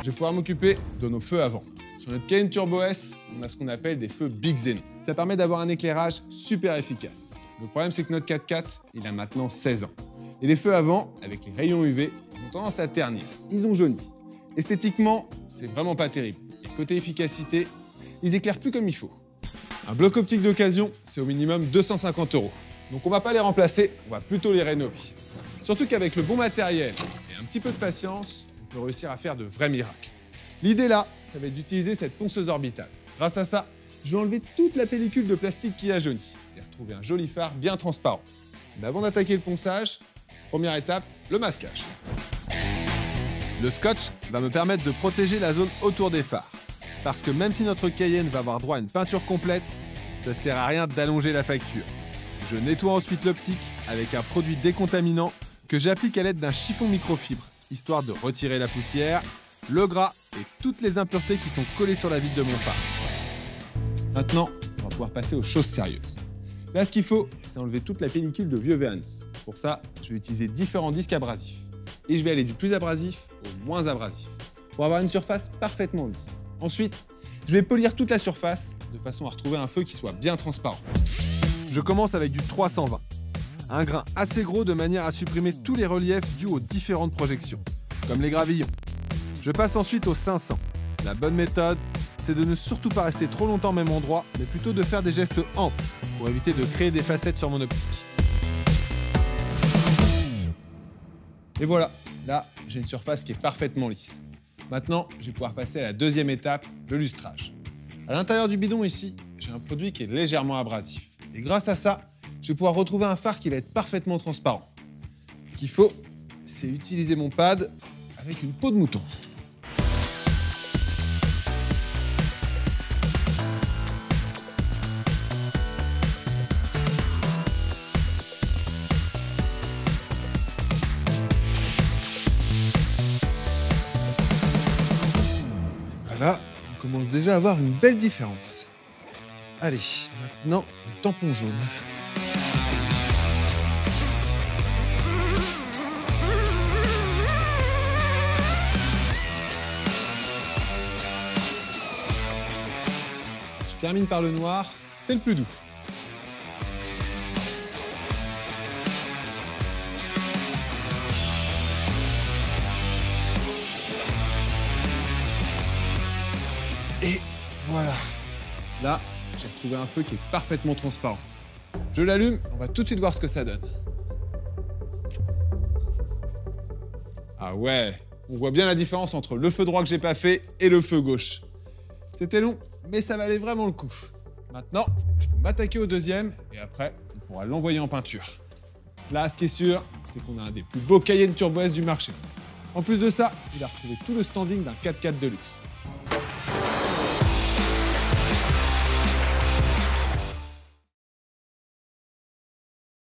je vais pouvoir m'occuper de nos feux avant. Sur notre Cayenne Turbo S, on a ce qu'on appelle des feux Big Xenon. Ça permet d'avoir un éclairage super efficace. Le problème, c'est que notre 4x4, il a maintenant 16 ans. Et les feux avant, avec les rayons UV, ils ont tendance à ternir. Ils ont jauni. Esthétiquement, c'est vraiment pas terrible. Et côté efficacité, ils éclairent plus comme il faut. Un bloc optique d'occasion, c'est au minimum 250 €. Donc on va pas les remplacer, on va plutôt les rénover. Surtout qu'avec le bon matériel et un petit peu de patience, on peut réussir à faire de vrais miracles. L'idée là, ça va être d'utiliser cette ponceuse orbitale. Grâce à ça, je vais enlever toute la pellicule de plastique qui a jauni et retrouver un joli phare bien transparent. Mais avant d'attaquer le ponçage, première étape, le masquage. Le scotch va me permettre de protéger la zone autour des phares. Parce que même si notre Cayenne va avoir droit à une peinture complète, ça sert à rien d'allonger la facture. Je nettoie ensuite l'optique avec un produit décontaminant que j'applique à l'aide d'un chiffon microfibre, histoire de retirer la poussière, le gras et toutes les impuretés qui sont collées sur la vitre de mon phare. Maintenant, on va pouvoir passer aux choses sérieuses. Là, ce qu'il faut, c'est enlever toute la pellicule de vieux Vehance. Pour ça, je vais utiliser différents disques abrasifs. Et je vais aller du plus abrasif au moins abrasif, pour avoir une surface parfaitement lisse. Ensuite, je vais polir toute la surface, de façon à retrouver un feu qui soit bien transparent. Je commence avec du 320, un grain assez gros de manière à supprimer tous les reliefs dus aux différentes projections, comme les gravillons. Je passe ensuite au 500. La bonne méthode, c'est de ne surtout pas rester trop longtemps au même endroit, mais plutôt de faire des gestes amples pour éviter de créer des facettes sur mon optique. Et voilà, là, j'ai une surface qui est parfaitement lisse. Maintenant, je vais pouvoir passer à la deuxième étape, le lustrage. À l'intérieur du bidon ici, j'ai un produit qui est légèrement abrasif. Et grâce à ça, je vais pouvoir retrouver un phare qui va être parfaitement transparent. Ce qu'il faut, c'est utiliser mon pad avec une peau de mouton. Là, on commence déjà à avoir une belle différence. Allez, maintenant, le tampon jaune. Je termine par le noir, c'est le plus doux. Et voilà. Là, j'ai retrouvé un feu qui est parfaitement transparent. Je l'allume, on va tout de suite voir ce que ça donne. Ah ouais, on voit bien la différence entre le feu droit que j'ai pas fait et le feu gauche. C'était long, mais ça valait vraiment le coup. Maintenant, je peux m'attaquer au deuxième et après, on pourra l'envoyer en peinture. Là, ce qui est sûr, c'est qu'on a un des plus beaux Cayenne Turbo S du marché. En plus de ça, il a retrouvé tout le standing d'un 4x4 de luxe.